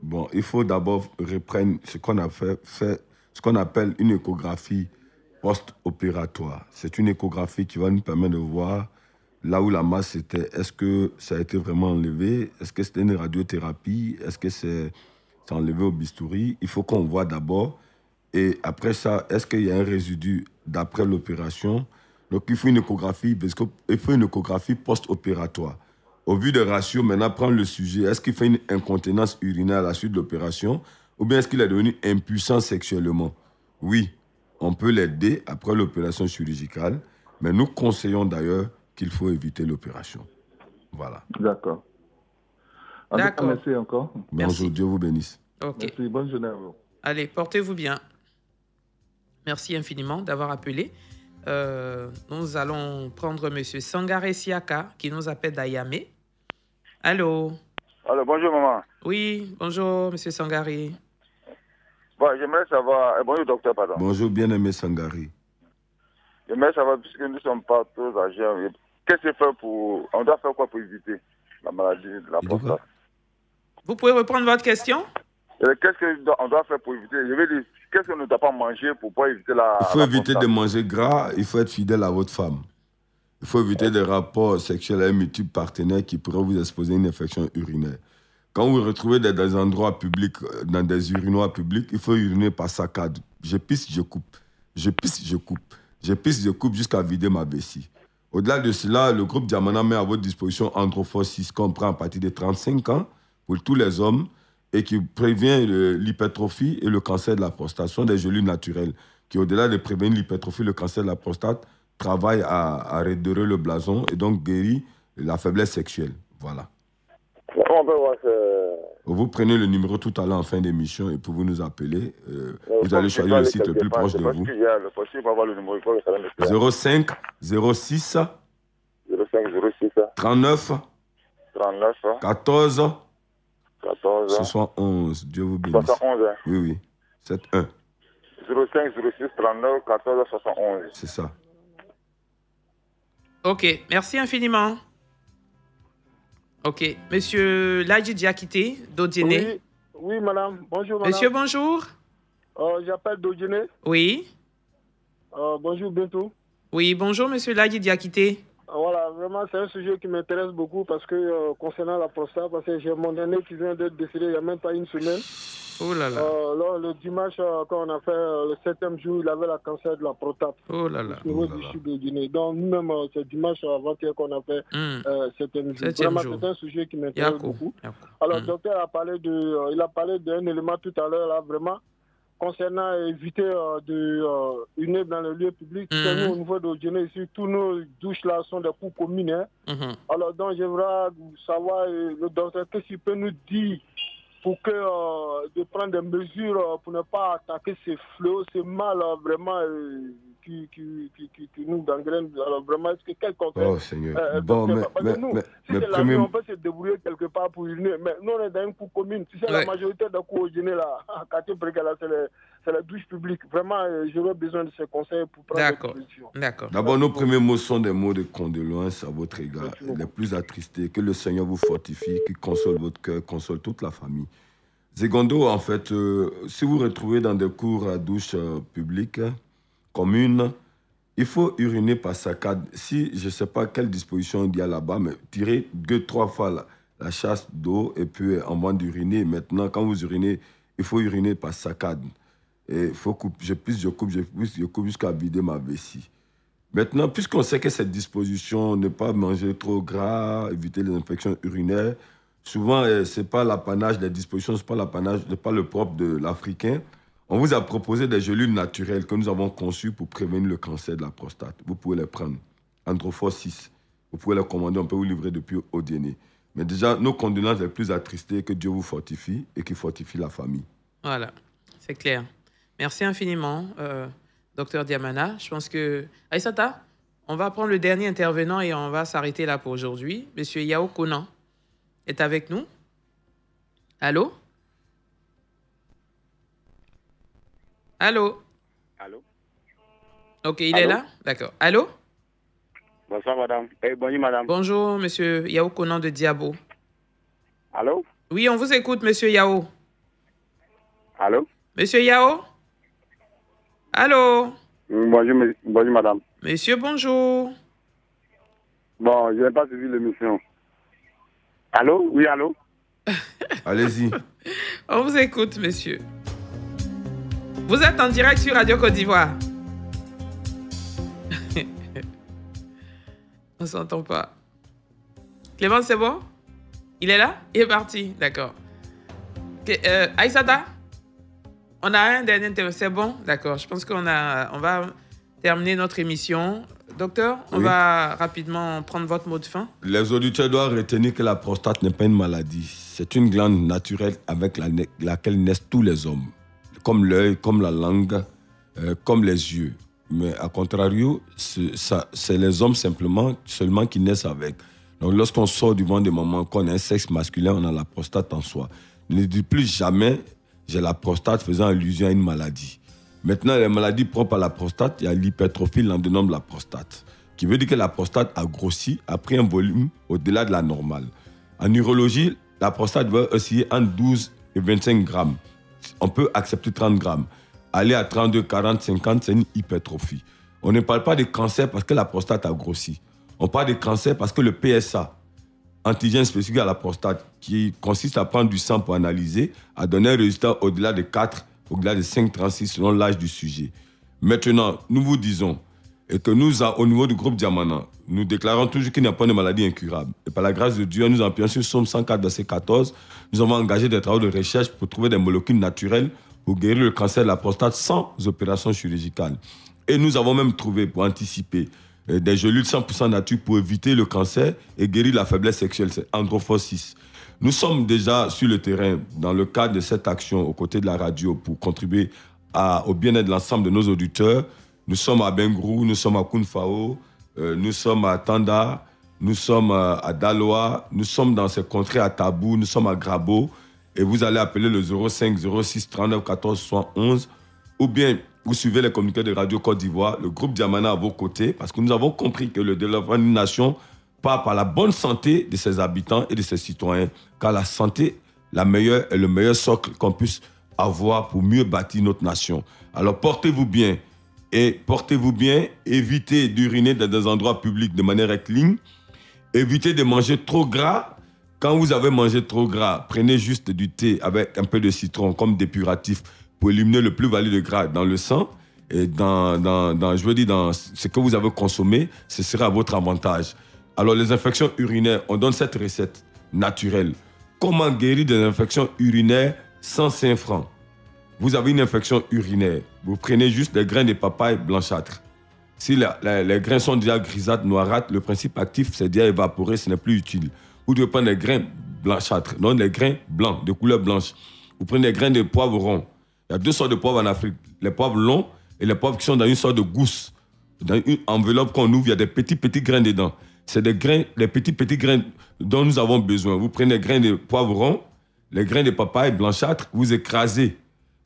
Bon, il faut d'abord reprendre ce qu'on a fait, ce qu'on appelle une échographie post-opératoire. C'est une échographie qui va nous permettre de voir là où la masse était. Est-ce que ça a été vraiment enlevé? Est-ce que c'était une radiothérapie? Est-ce que c'est enlevé au bistouri? Il faut qu'on voit d'abord. Et après ça, est-ce qu'il y a un résidu d'après l'opération? Donc, il faut une échographie, parce qu'il faut une échographie post-opératoire. Au vu des ratios, maintenant, prendre le sujet. Est-ce qu'il fait une incontinence urinaire à la suite de l'opération? Ou bien est-ce qu'il est devenu impuissant sexuellement? Oui, on peut l'aider après l'opération chirurgicale. Mais nous conseillons d'ailleurs qu'il faut éviter l'opération. Voilà. D'accord. D'accord. Merci encore. Bonjour, Dieu vous bénisse. Ok. Merci, bonne journée à vous. Allez, portez-vous bien. Merci infiniment d'avoir appelé. Nous allons prendre M. Sangaré Siaka qui nous appelle d'Ayamé. Allô? Alors, bonjour maman. Oui, bonjour M. Sangaré. Bon, j'aimerais savoir... bonjour docteur, pardon. Bonjour bien-aimé Sangaré. J'aimerais savoir, puisque nous ne sommes pas tous âgés, qu'est-ce qu'on fait pour... On doit faire quoi pour éviter la maladie de la prostate? Vous pouvez reprendre votre question? Qu'est-ce qu'on doit faire pour éviter? Je veux dire, qu'est-ce qu'on ne doit pas manger pour pas éviter la... Il faut éviter de manger gras, il faut être fidèle à votre femme. Il faut éviter des rapports sexuels avec multiples partenaires qui pourraient vous exposer à une infection urinaire. Quand vous vous retrouvez dans des endroits publics, dans des urinoirs publics, il faut uriner par saccade. Je pisse, je coupe. Je pisse, je coupe. Je pisse, je coupe jusqu'à vider ma vessie. Au-delà de cela, le groupe Diamana met à votre disposition Androphos 6 qu'on prend à partir de 35 ans pour tous les hommes et qui prévient l'hypertrophie et le cancer de la prostate. Ce sont des gélules naturelles qui, au-delà de prévenir l'hypertrophie et le cancer de la prostate, travaillent à redorer le blason et donc guérit la faiblesse sexuelle. Voilà. Vous prenez le numéro tout à l'heure en fin d'émission et pour vous nous appeler, vous allez choisir le site le plus proche de vous. 05 06 39 14 71. Dieu vous bénisse. 71, hein. Oui. 71. 05 06 39 14 71. C'est ça. Ok, merci infiniment. Ok, monsieur Ladji Diakité, d'Odiéné. Oui, madame. Bonjour, madame. Monsieur, bonjour. J'appelle d'Odiéné. Oui. Bonjour, Bintou. Oui, bonjour, monsieur Ladji Diakité. Voilà, vraiment, c'est un sujet qui m'intéresse beaucoup parce que, concernant la prostate, parce que j'ai mon aîné qui vient d'être décédé il n'y a même pas une semaine. Oh là là. Le dimanche, quand on a fait le 7e jour, il avait le cancer de la prostate. Oh là là. Au niveau du sud de Guinée. Donc, nous-mêmes, c'est dimanche avant-hier qu'on a fait 7e jour. Vraiment, c'est un sujet qui m'intéresse beaucoup. Alors, le docteur a parlé il a parlé d'un élément tout à l'heure, là, vraiment, concernant éviter de uriner dans les lieux publics. Nous, au niveau de Guinée, ici, tous nos douches là sont des cours communes. Alors, donc, j'aimerais savoir, le docteur, qu'est-ce qu'il peut nous dire pour de prendre des mesures pour ne pas attaquer ces fléaux, ces mal vraiment qui nous gangrènent. Alors vraiment, est-ce que quel conseil? Oh Seigneur. Bon, si c'est la nuit, on peut se débrouiller quelque part pour uriner. Mais nous, on est dans une cour commune. Si c'est la majorité des cours uriner là, à quartier Brigala, c'est la douche publique. Vraiment, j'aurais besoin de ces conseils pour prendre des décisions. D'accord. D'abord, nos premiers mots sont des mots de condoléances à votre égard, les plus attristés. Que le Seigneur vous fortifie, qu'il console votre cœur, console toute la famille. Secondo, en fait, si vous vous retrouvez dans des cours à douche publiques, communes, il faut uriner par saccade. Si, je ne sais pas quelle disposition il y a là-bas, mais tirez 2-3 fois la chasse d'eau et puis avant d'uriner. Maintenant, quand vous urinez, il faut uriner par saccade. Et il faut couper, je coupe jusqu'à vider ma vessie. Maintenant, puisqu'on sait que cette disposition, ne pas manger trop gras, éviter les infections urinaires, souvent, ce n'est pas l'apanage des dispositions, ce n'est pas le propre de l'Africain. On vous a proposé des gélules naturelles que nous avons conçues pour prévenir le cancer de la prostate. Vous pouvez les prendre. Androphos 6. Vous pouvez les commander, on peut vous livrer depuis Odiéné. Mais déjà, nos condoléances les plus attristées, que Dieu vous fortifie et qu'il fortifie la famille. Voilà, c'est clair. Merci infiniment, docteur Diamana. Je pense que... Aïssata, on va prendre le dernier intervenant et on va s'arrêter là pour aujourd'hui. Monsieur Yao Konan est avec nous. Allô? Allô? Allô? Ok, il est là? D'accord. Allô? Bonsoir, madame. Bonjour, madame. Bonjour, monsieur Yao Konan de Diabo. Allô? Oui, on vous écoute, monsieur Yao. Allô? Monsieur Yao? Allô? Bonjour, madame. Monsieur, bonjour. Bon, je n'ai pas suivi l'émission. Allô? Oui, allô? Allez-y. On vous écoute, monsieur. Vous êtes en direct sur Radio Côte d'Ivoire. On ne s'entend pas. Clément, c'est bon? Il est là? Il est parti. D'accord. Aïssata? On a un dernier interview. C'est bon? D'accord. Je pense on va terminer notre émission. Docteur, on va rapidement prendre votre mot de fin. Les auditeurs doivent retenir que la prostate n'est pas une maladie. C'est une glande naturelle avec laquelle naissent tous les hommes. Comme l'œil, comme la langue, comme les yeux. Mais à contrario, c'est les hommes seulement qui naissent avec. Donc lorsqu'on sort du ventre de maman, qu'on a un sexe masculin, on a la prostate en soi. Ne dites plus jamais j'ai la prostate faisant allusion à une maladie. Maintenant, les maladies propres à la prostate, il y a l'hypertrophie, l'adénome de la prostate, qui veut dire que la prostate a grossi, a pris un volume au-delà de la normale. En urologie, la prostate va osciller entre 12 et 25 grammes. On peut accepter 30 grammes. Aller à 32, 40, 50, c'est une hypertrophie. On ne parle pas de cancer parce que la prostate a grossi. On parle de cancer parce que le PSA, antigène spécifique à la prostate, qui consiste à prendre du sang pour analyser, a donné un résultat au-delà de 4, au-delà de 5,36 selon l'âge du sujet. Maintenant, nous vous disons que nous, au niveau du groupe Diamana, nous déclarons toujours qu'il n'y a pas de maladie incurable. Et par la grâce de Dieu, nous appuyons sur Somme 104, verset 14. Nous avons engagé des travaux de recherche pour trouver des molécules naturelles pour guérir le cancer de la prostate sans opération chirurgicale. Et nous avons même trouvé, pour anticiper, des gélules 100% nature pour éviter le cancer et guérir la faiblesse sexuelle, c'est Androphos 6. Nous sommes déjà sur le terrain dans le cadre de cette action aux côtés de la radio pour contribuer au bien-être de l'ensemble de nos auditeurs. Nous sommes à Bengrou, nous sommes à Kounfao, nous sommes à Tanda, nous sommes à Daloa, nous sommes dans ces contrées à Tabou, nous sommes à Grabo. Et vous allez appeler le 05 06 39 14 71 ou bien vous suivez les communiqués de Radio Côte d'Ivoire, le groupe Diamana à vos côtés, parce que nous avons compris que le développement d'une nation part par la bonne santé de ses habitants et de ses citoyens, car la santé est le meilleur socle qu'on puisse avoir pour mieux bâtir notre nation. Alors portez-vous bien, évitez d'uriner dans des endroits publics de manière rectiligne, évitez de manger trop gras. Quand vous avez mangé trop gras, prenez juste du thé avec un peu de citron comme dépuratif pour éliminer le plus-value de gras dans le sang et dans ce que vous avez consommé, ce sera à votre avantage. Alors les infections urinaires, on donne cette recette naturelle. Comment guérir des infections urinaires sans 5 francs? Vous avez une infection urinaire, vous prenez juste des grains de papaye blanchâtres. Si les grains sont déjà grisâtres, noirâtres, le principe actif c'est déjà évaporé, ce n'est plus utile. Vous devez prendre des grains blanchâtres, non des grains blancs, de couleur blanche. Vous prenez des grains de poivre rond. Il y a 2 sortes de poivres en Afrique. Les poivres longs et les poivres qui sont dans une sorte de gousse. Dans une enveloppe qu'on ouvre, il y a des petits grains dedans. C'est des petits grains dont nous avons besoin. Vous prenez des grains de poivre rond, les grains de papaye blanchâtres, vous écrasez.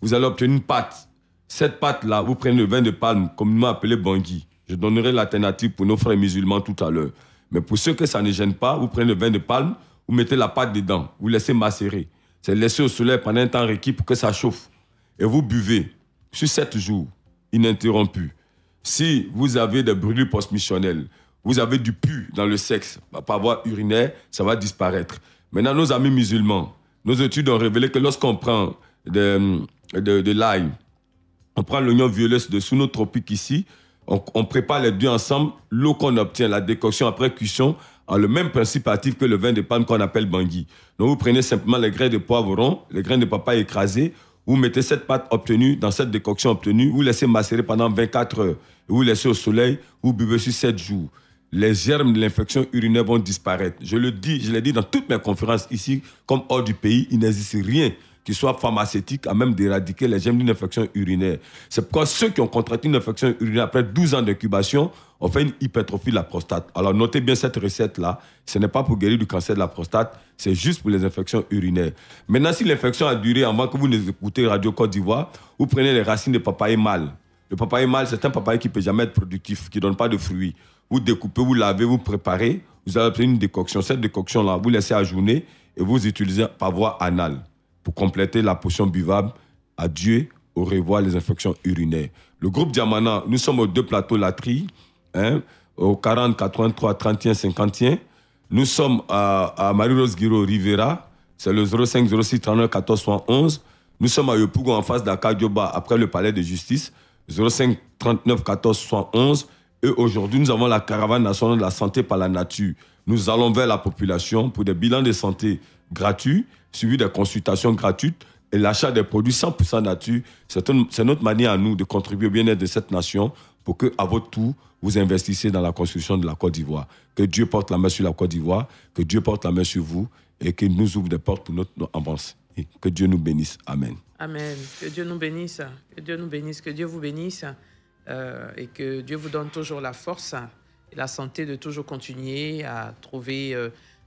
Vous allez obtenir une pâte. Cette pâte-là, vous prenez le vin de palme, communément appelé bangui. Je donnerai l'alternative pour nos frères musulmans tout à l'heure. Mais pour ceux que ça ne gêne pas, vous prenez le vin de palme, vous mettez la pâte dedans, vous laissez macérer. C'est laissé au soleil pendant un temps requis pour que ça chauffe. Et vous buvez sur 7 jours, ininterrompus. Si vous avez des brûlures post-missionnelles, vous avez du pu dans le sexe, par voie urinaire, ça va disparaître. Maintenant, nos amis musulmans, nos études ont révélé que lorsqu'on prend de l'ail, on prend l'oignon violet de sous nos tropiques ici, on prépare les deux ensemble, l'eau qu'on obtient, la décoction après cuisson, a le même principe actif que le vin de palme qu'on appelle bangui. Donc vous prenez simplement les grains de poivre rond, les grains de papaye écrasés, vous mettez cette pâte obtenue dans cette décoction obtenue, vous laissez macérer pendant 24 heures, vous laissez au soleil, vous buvez sur 7 jours. Les germes de l'infection urinaire vont disparaître. Je l'ai dit dans toutes mes conférences ici, comme hors du pays, il n'existe rien qui soit pharmaceutique à même d'éradiquer les germes d'une infection urinaire. C'est pourquoi ceux qui ont contracté une infection urinaire après 12 ans d'incubation ont fait une hypertrophie de la prostate. Alors notez bien cette recette-là. Ce n'est pas pour guérir du cancer de la prostate, c'est juste pour les infections urinaires. Maintenant, si l'infection a duré avant que vous ne écoutez Radio Côte d'Ivoire, vous prenez les racines de papaye mâle. Le papaye mâle, c'est un papaye qui ne peut jamais être productif, qui ne donne pas de fruits. Vous découpez, vous lavez, vous préparez, vous allez obtenir une décoction. Cette décoction-là, vous laissez ajourner et vous utilisez par voie anale pour compléter la potion buvable. Adieu, au revoir les infections urinaires. Le groupe Diamana, nous sommes aux 2 plateaux Latrie, au 40 83 31 51. Nous sommes à Marie-Rose Guiro Rivera, c'est le 05 06 39 14 71. Nous sommes à Yopougo en face d'Akadioba après le palais de justice, 05 39 14 71. Et aujourd'hui, nous avons la caravane nationale de la santé par la nature. Nous allons vers la population pour des bilans de santé gratuits, suivi des consultations gratuites et l'achat des produits 100% nature. C'est notre manière à nous de contribuer au bien-être de cette nation pour que, à votre tour, vous investissez dans la construction de la Côte d'Ivoire. Que Dieu porte la main sur la Côte d'Ivoire, que Dieu porte la main sur vous et qu'il nous ouvre des portes pour notre avance. Et que Dieu nous bénisse. Amen. Amen. Que Dieu nous bénisse. Que Dieu nous bénisse. Que Dieu vous bénisse. Et que Dieu vous donne toujours la force et la santé de toujours continuer à trouver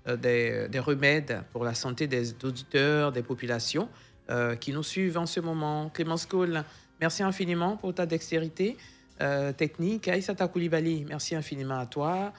des remèdes pour la santé des auditeurs, des populations qui nous suivent en ce moment. Clémence Cole, merci infiniment pour ta dextérité technique. Aïssata Koulibaly, merci infiniment à toi.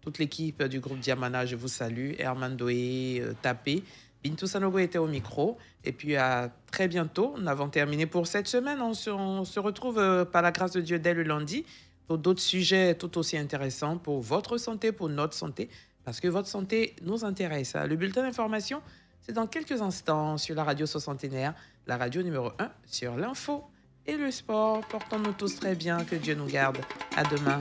Toute l'équipe du groupe Diamana, je vous salue. Herman Doé, Tapé. Bintou Sanogo était au micro. Et puis à très bientôt. Nous avons terminé pour cette semaine. On se retrouve par la grâce de Dieu dès le lundi pour d'autres sujets tout aussi intéressants pour votre santé, pour notre santé, parce que votre santé nous intéresse. Le bulletin d'information, c'est dans quelques instants sur la radio Soixantenaire, la radio numéro 1 sur l'info et le sport. Portons-nous tous très bien. Que Dieu nous garde. À demain.